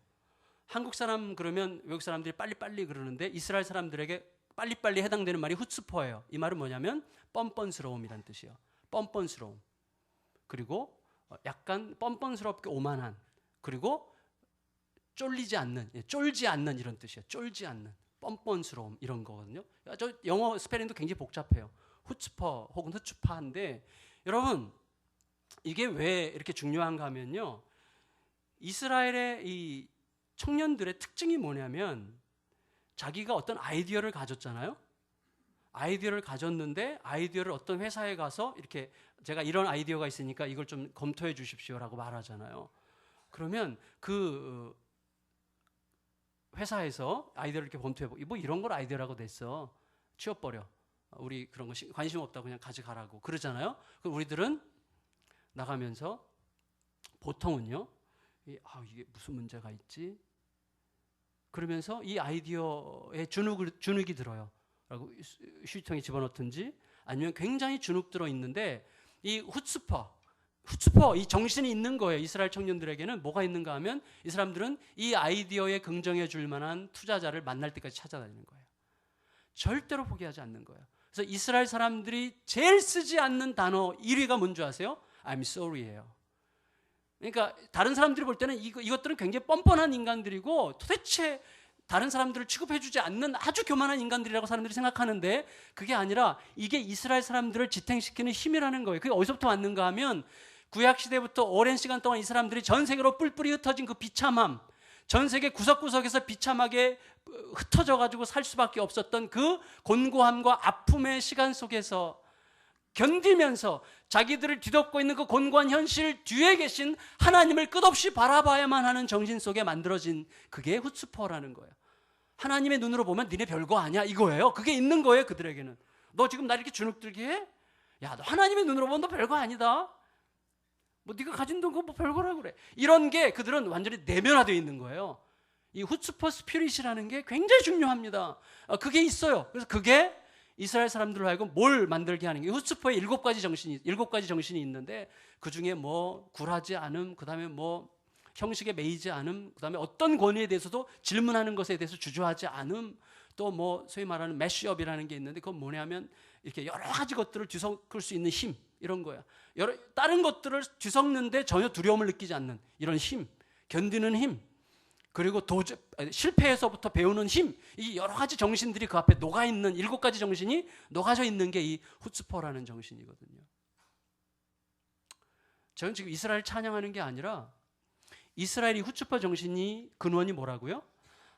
한국 사람 그러면 외국 사람들이 빨리빨리 그러는데 이스라엘 사람들에게 빨리빨리 해당되는 말이 후츠퍼예요. 이 말은 뭐냐면 뻔뻔스러움이란 뜻이에요. 뻔뻔스러움. 그리고 약간 뻔뻔스럽게 오만한, 그리고 쫄지 않는 이런 뜻이에요. 쫄지 않는, 뻔뻔스러움 이런 거거든요. 저 영어 스페링도 굉장히 복잡해요. 후츠퍼 혹은 후츠파인데, 여러분, 이게 왜 이렇게 중요한가 하면요, 이스라엘의 이 청년들의 특징이 뭐냐면 자기가 어떤 아이디어를 가졌잖아요. 아이디어를 가졌는데 아이디어를 어떤 회사에 가서 이렇게 제가 이런 아이디어가 있으니까 이걸 좀 검토해 주십시오라고 말하잖아요. 그러면 그 회사에서 아이디어를 이렇게 검토해보고 뭐 이런 걸 아이디어라고 냈어. 치워버려. 우리 그런 거 관심 없다고 그냥 가져가라고 그러잖아요. 그럼 우리들은 나가면서 보통은요, 이게 무슨 문제가 있지? 그러면서 이 아이디어에 주눅이 들어요. 라고 휴지통에 집어넣든지 아니면 굉장히 주눅 들어 있는데 이 후츠퍼 이 정신이 있는 거예요. 이스라엘 청년들에게는 뭐가 있는가 하면 이 사람들은 이 아이디어에 긍정해 줄 만한 투자자를 만날 때까지 찾아다니는 거예요. 절대로 포기하지 않는 거예요. 그래서 이스라엘 사람들이 제일 쓰지 않는 단어 1위가 뭔지 아세요? I'm sorry예요. 그러니까 다른 사람들이 볼 때는 이것들은 굉장히 뻔뻔한 인간들이고 도대체 다른 사람들을 취급해주지 않는 아주 교만한 인간들이라고 사람들이 생각하는데 그게 아니라 이게 이스라엘 사람들을 지탱시키는 힘이라는 거예요. 그게 어디서부터 왔는가 하면 구약시대부터 오랜 시간 동안 이 사람들이 전 세계로 뿔뿔이 흩어진 그 비참함, 전 세계 구석구석에서 비참하게 흩어져 가지고 살 수밖에 없었던 그 곤고함과 아픔의 시간 속에서 견디면서 자기들을 뒤덮고 있는 그 곤고한 현실 뒤에 계신 하나님을 끝없이 바라봐야만 하는 정신 속에 만들어진 그게 후츠퍼라는 거예요. 하나님의 눈으로 보면 니네 별거 아니야 이거예요. 그게 있는 거예요. 그들에게는. 너 지금 나 이렇게 주눅들게 해? 야, 너 하나님의 눈으로 보면 너 별거 아니다. 뭐 네가 가진 돈 그거 뭐 별거라고 그래. 이런 게 그들은 완전히 내면화되어 있는 거예요. 이 후츠퍼 스피릿이라는 게 굉장히 중요합니다. 그게 있어요. 그래서 그게 이스라엘 사람들로 하여금 뭘 만들게 하는 게 후츠퍼의 7가지 정신이 있는데 그중에 뭐 굴하지 않음, 그다음에 뭐 형식에 매이지 않음, 그다음에 어떤 권위에 대해서도 질문하는 것에 대해서 주저하지 않음, 또 뭐 소위 말하는 매시업이라는 게 있는데 그건 뭐냐면 이렇게 여러 가지 것들을 뒤섞을 수 있는 힘, 이런 거야. 다른 것들을 뒤섞는데 전혀 두려움을 느끼지 않는 이런 힘, 견디는 힘, 그리고 실패에서부터 배우는 힘, 이 여러 가지 정신들이 그 앞에 녹아있는 7가지 정신이 녹아져 있는 게 이 후츠퍼라는 정신이거든요. 저는 지금 이스라엘 찬양하는 게 아니라 이스라엘이 후츠퍼 정신이 근원이 뭐라고요?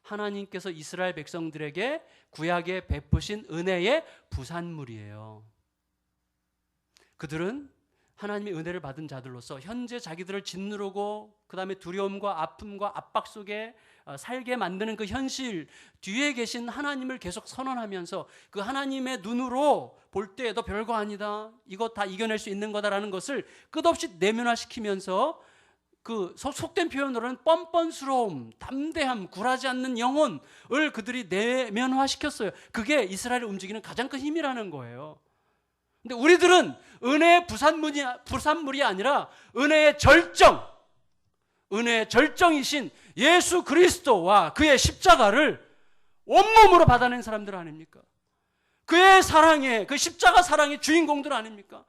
하나님께서 이스라엘 백성들에게 구약에 베푸신 은혜의 부산물이에요. 그들은 하나님의 은혜를 받은 자들로서 현재 자기들을 짓누르고 그 다음에 두려움과 아픔과 압박 속에 살게 만드는 그 현실 뒤에 계신 하나님을 계속 선언하면서 그 하나님의 눈으로 볼 때 너 별거 아니다, 이거 다 이겨낼 수 있는 거다라는 것을 끝없이 내면화시키면서 그 속된 표현으로는 뻔뻔스러움, 담대함, 굴하지 않는 영혼을 그들이 내면화시켰어요. 그게 이스라엘을 움직이는 가장 큰 힘이라는 거예요. 근데 우리들은 은혜의 부산물이 아니라 은혜의 절정이신 예수 그리스도와 그의 십자가를 온몸으로 받아낸 사람들 아닙니까? 그의 사랑의, 그 십자가 사랑의 주인공들 아닙니까?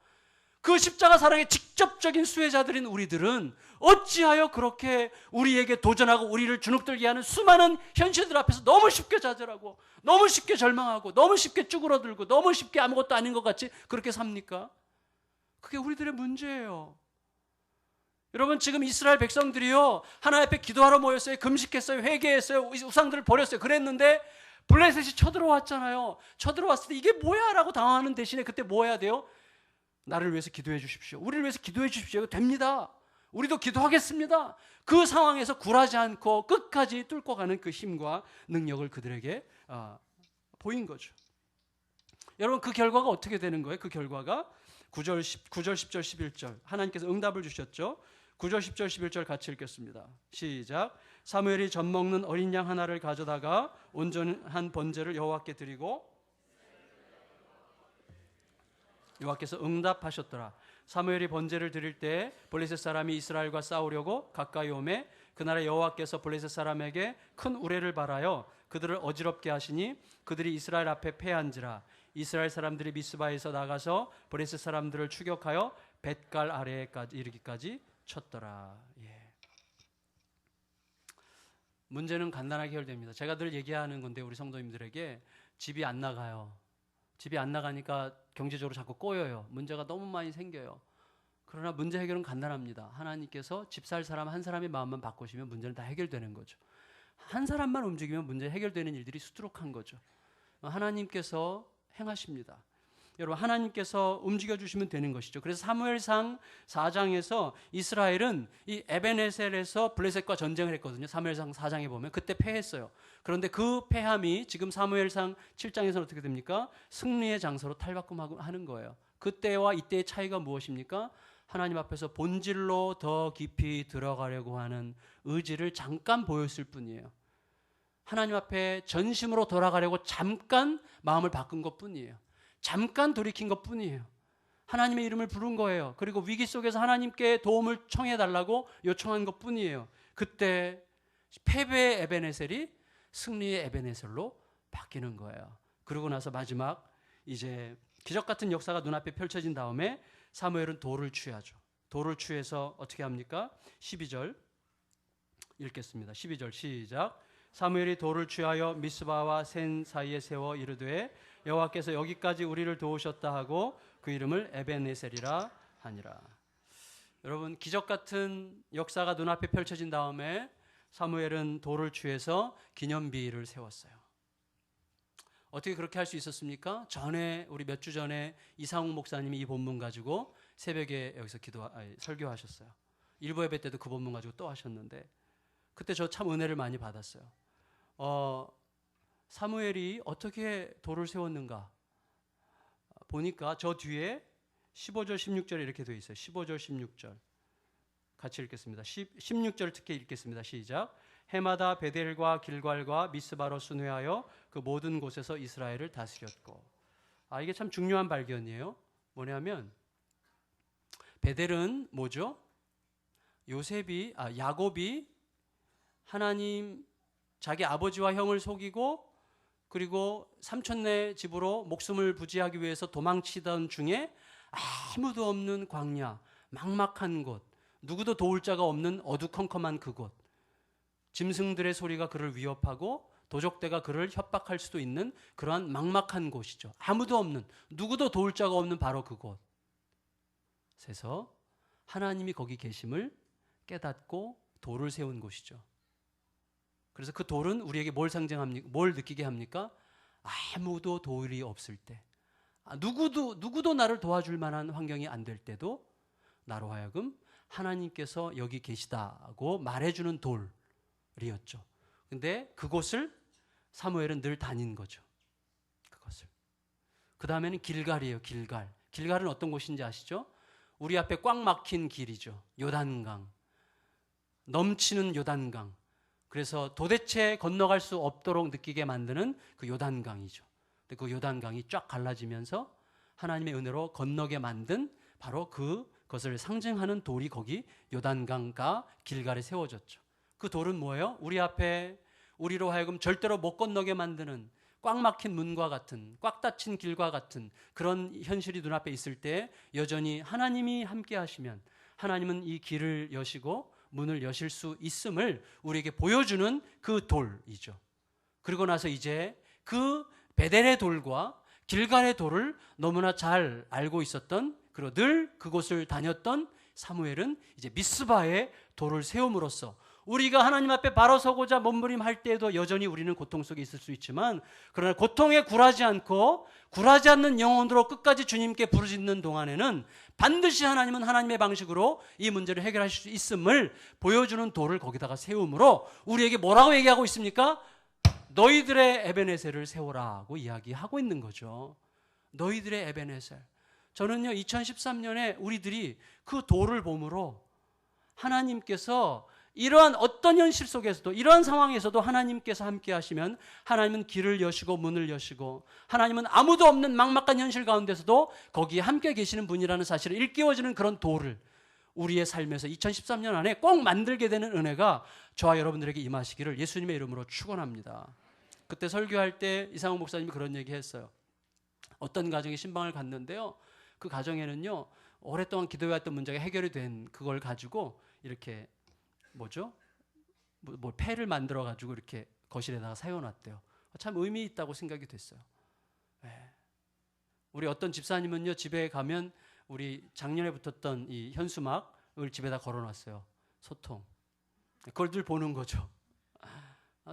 그 십자가 사랑의 직접적인 수혜자들인 우리들은 어찌하여 그렇게 우리에게 도전하고 우리를 주눅들게 하는 수많은 현실들 앞에서 너무 쉽게 좌절하고 너무 쉽게 절망하고 너무 쉽게 쭈그러들고 너무 쉽게 아무것도 아닌 것 같이 그렇게 삽니까? 그게 우리들의 문제예요. 여러분, 지금 이스라엘 백성들이요, 하나님 앞에 기도하러 모였어요. 금식했어요. 회개했어요. 우상들을 버렸어요. 그랬는데 블레셋이 쳐들어왔잖아요. 쳐들어왔을 때 이게 뭐야? 라고 당황하는 대신에 그때 뭐 해야 돼요? 나를 위해서 기도해 주십시오. 우리를 위해서 기도해 주십시오. 됩니다. 우리도 기도하겠습니다. 그 상황에서 굴하지 않고 끝까지 뚫고 가는 그 힘과 능력을 그들에게 보인 거죠. 여러분, 그 결과가 어떻게 되는 거예요? 그 결과가 9절, 10절, 11절 하나님께서 응답을 주셨죠. 9절, 10절, 11절 같이 읽겠습니다. 시작. 사무엘이 젖 먹는 어린 양 하나를 가져다가 온전한 번제를 여호와께 드리고 여호와께서 응답하셨더라. 사무엘이 번제를 드릴 때 블레셋 사람이 이스라엘과 싸우려고 가까이 오매 그날에 여호와께서 블레셋 사람에게 큰 우레를 발하여 그들을 어지럽게 하시니 그들이 이스라엘 앞에 패한지라. 이스라엘 사람들이 미스바에서 나가서 블레셋 사람들을 추격하여 벳갈 아래에까지 이르기까지 쳤더라. 문제는 간단하게 해결됩니다. 제가 늘 얘기하는 건데 우리 성도님들에게 집이 안 나가요. 집이 안 나가니까 경제적으로 자꾸 꼬여요. 문제가 너무 많이 생겨요. 그러나 문제 해결은 간단합니다. 하나님께서 집 살 사람 한 사람의 마음만 바꾸시면 문제는 다 해결되는 거죠. 한 사람만 움직이면 문제 해결되는 일들이 수두룩한 거죠. 하나님께서 행하십니다. 여러분, 하나님께서 움직여 주시면 되는 것이죠. 그래서 사무엘상 4장에서 이스라엘은 이 에벤에셀에서 블레셋과 전쟁을 했거든요. 사무엘상 4장에 보면 그때 패했어요. 그런데 그 패함이 지금 사무엘상 7장에서는 어떻게 됩니까? 승리의 장소로 탈바꿈하는 거예요. 그때와 이때의 차이가 무엇입니까? 하나님 앞에서 본질로 더 깊이 들어가려고 하는 의지를 잠깐 보였을 뿐이에요. 하나님 앞에 전심으로 돌아가려고 잠깐 마음을 바꾼 것뿐이에요. 잠깐 돌이킨 것뿐이에요. 하나님의 이름을 부른 거예요. 그리고 위기 속에서 하나님께 도움을 청해달라고 요청한 것뿐이에요. 그때 패배의 에벤에셀이 승리의 에벤에셀로 바뀌는 거예요. 그러고 나서 마지막 이제 기적 같은 역사가 눈앞에 펼쳐진 다음에 사무엘은 돌을 취하죠. 돌을 취해서 어떻게 합니까? 12절 읽겠습니다. 12절 시작. 사무엘이 돌을 취하여 미스바와 센 사이에 세워 이르되 여호와께서 여기까지 우리를 도우셨다 하고 그 이름을 에벤에셀이라 하니라. 여러분, 기적 같은 역사가 눈앞에 펼쳐진 다음에 사무엘은 돌을 취해서 기념비를 세웠어요. 어떻게 그렇게 할 수 있었습니까? 전에 우리 몇 주 전에 이상욱 목사님이 이 본문 가지고 새벽에 여기서 설교하셨어요. 일부 예배 때도 그 본문 가지고 또 하셨는데 그때 저 참 은혜를 많이 받았어요. 사무엘이 어떻게 돌을 세웠는가 보니까 저 뒤에 15절 16절에 이렇게 되어 있어요. 15절 16절 같이 읽겠습니다. 16절 특히 읽겠습니다. 시작. 해마다 베델과 길갈과 미스바로 순회하여 그 모든 곳에서 이스라엘을 다스렸고. 이게 참 중요한 발견이에요. 뭐냐면 베델은 뭐죠? 야곱이 하나님 자기 아버지와 형을 속이고 그리고 삼촌네 집으로 목숨을 부지하기 위해서 도망치던 중에 아무도 없는 광야, 막막한 곳, 누구도 도울 자가 없는 어두컴컴한 그곳, 짐승들의 소리가 그를 위협하고 도적대가 그를 협박할 수도 있는 그러한 막막한 곳이죠. 아무도 없는, 누구도 도울 자가 없는 바로 그곳에서 하나님이 거기 계심을 깨닫고 돌을 세운 곳이죠. 그래서 그 돌은 우리에게 뭘 상징합니까? 뭘 느끼게 합니까? 아무도 도울이 없을 때, 누구도 나를 도와줄 만한 환경이 안 될 때도 나로 하여금 하나님께서 여기 계시다고 말해주는 돌이었죠. 근데 그곳을 사무엘은 늘 다닌 거죠. 그것을. 그 다음에는 길갈이에요. 길갈은 어떤 곳인지 아시죠? 우리 앞에 꽉 막힌 길이죠. 요단강, 넘치는 요단강. 그래서 도대체 건너갈 수 없도록 느끼게 만드는 그 요단강이죠. 근데 그 요단강이 쫙 갈라지면서 하나님의 은혜로 건너게 만든 바로 그것을 상징하는 돌이 거기 요단강과 길갈에 세워졌죠. 그 돌은 뭐예요? 우리 앞에 우리로 하여금 절대로 못 건너게 만드는 꽉 막힌 문과 같은, 꽉 닫힌 길과 같은 그런 현실이 눈앞에 있을 때 여전히 하나님이 함께 하시면 하나님은 이 길을 여시고 문을 여실 수 있음을 우리에게 보여주는 그 돌이죠. 그리고 나서 이제 그 베델의 돌과 길갈의 돌을 너무나 잘 알고 있었던, 그리고 늘 그곳을 다녔던 사무엘은 이제 미스바에 돌을 세움으로써 우리가 하나님 앞에 바로 서고자 몸부림할 때에도 여전히 우리는 고통 속에 있을 수 있지만, 그러나 고통에 굴하지 않고 굴하지 않는 영혼으로 끝까지 주님께 부르짖는 동안에는 반드시 하나님은 하나님의 방식으로 이 문제를 해결하실 수 있음을 보여주는 돌을 거기다가 세움으로 우리에게 뭐라고 얘기하고 있습니까? 너희들의 에벤에셀을 세워라고 이야기하고 있는 거죠. 너희들의 에벤에셀. 저는요 2013년에 우리들이 그 돌을 보므로 하나님께서 이러한 어떤 현실 속에서도, 이러한 상황에서도 하나님께서 함께 하시면 하나님은 길을 여시고 문을 여시고 하나님은 아무도 없는 막막한 현실 가운데서도 거기에 함께 계시는 분이라는 사실을 일깨워주는 그런 돌을 우리의 삶에서 2013년 안에 꼭 만들게 되는 은혜가 저와 여러분들에게 임하시기를 예수님의 이름으로 축원합니다. 그때 설교할 때 이상욱 목사님이 그런 얘기 했어요. 어떤 가정에 신방을 갔는데요, 그 가정에는요 오랫동안 기도해왔던 문제가 해결이 된 그걸 가지고 이렇게 패를 만들어 가지고 이렇게 거실에다가 세워놨대요. 참 의미 있다고 생각이 됐어요. 네. 우리 어떤 집사님은요 집에 가면 우리 작년에 붙었던 이 현수막을 집에다 걸어놨어요. 소통. 그걸 늘 보는 거죠.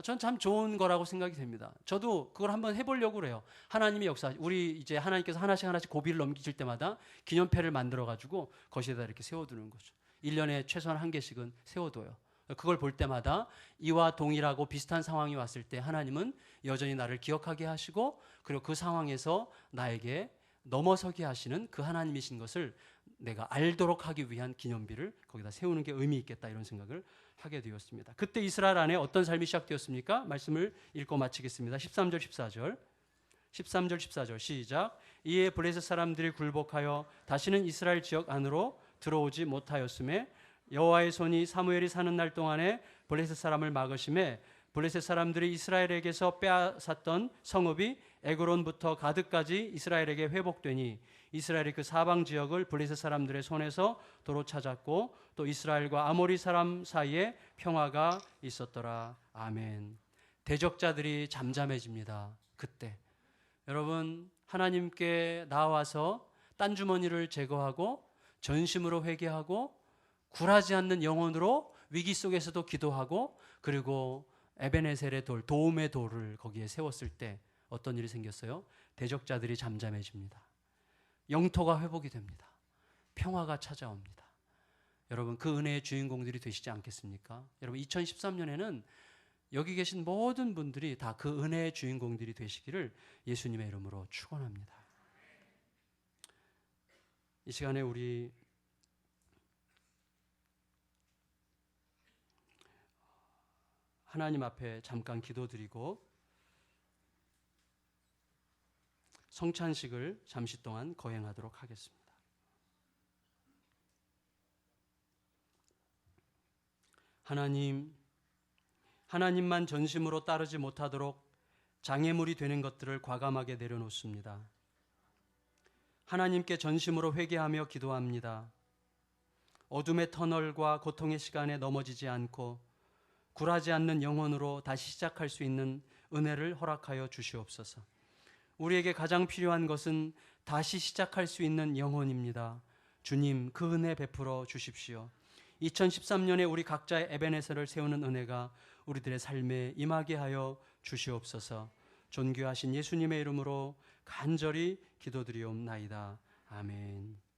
전 참 좋은 거라고 생각이 됩니다. 저도 그걸 한번 해보려고 그래요. 하나님의 역사, 우리 이제 하나님께서 하나씩 고비를 넘기실 때마다 기념패를 만들어가지고 거실에다 이렇게 세워두는 거죠. 1년에 최소한 한 개씩은 세워둬요. 그걸 볼 때마다 이와 동일하고 비슷한 상황이 왔을 때 하나님은 여전히 나를 기억하게 하시고, 그리고 그 상황에서 나에게 넘어서게 하시는 그 하나님이신 것을 내가 알도록 하기 위한 기념비를 거기다 세우는 게 의미 있겠다, 이런 생각을 하게 되었습니다. 그때 이스라엘 안에 어떤 삶이 시작되었습니까? 말씀을 읽고 마치겠습니다. 13절 14절 13절 14절 시작. 이에 블레셋 사람들이 굴복하여 다시는 이스라엘 지역 안으로 들어오지 못하였음에 여호와의 손이 사무엘이 사는 날 동안에 블레셋 사람을 막으심에 블레셋 사람들이 이스라엘에게서 빼앗았던 성읍이 에그론부터 가드까지 이스라엘에게 회복되니 이스라엘이 그 사방 지역을 블레셋 사람들의 손에서 도로 찾았고 또 이스라엘과 아모리 사람 사이에 평화가 있었더라. 아멘. 대적자들이 잠잠해집니다. 그때 여러분, 하나님께 나와서 딴 주머니를 제거하고 전심으로 회개하고 굴하지 않는 영혼으로 위기 속에서도 기도하고, 그리고 에베네셀의 돌, 도움의 돌을 거기에 세웠을 때 어떤 일이 생겼어요? 대적자들이 잠잠해집니다. 영토가 회복이 됩니다. 평화가 찾아옵니다. 여러분, 그 은혜의 주인공들이 되시지 않겠습니까? 여러분, 2013년에는 여기 계신 모든 분들이 다 그 은혜의 주인공들이 되시기를 예수님의 이름으로 축원합니다. 이 시간에 우리 하나님 앞에 잠깐 기도드리고 성찬식을 잠시 동안 거행하도록 하겠습니다. 하나님만 전심으로 따르지 못하도록 장애물이 되는 것들을 과감하게 내려놓습니다. 하나님께 전심으로 회개하며 기도합니다. 어둠의 터널과 고통의 시간에 넘어지지 않고 굴하지 않는 영혼으로 다시 시작할 수 있는 은혜를 허락하여 주시옵소서. 우리에게 가장 필요한 것은 다시 시작할 수 있는 영혼입니다. 주님, 그 은혜 베풀어 주십시오. 2013년에 우리 각자의 에베네셀을 세우는 은혜가 우리들의 삶에 임하게 하여 주시옵소서. 존귀하신 예수님의 이름으로 간절히 기도드리옵나이다. 아멘.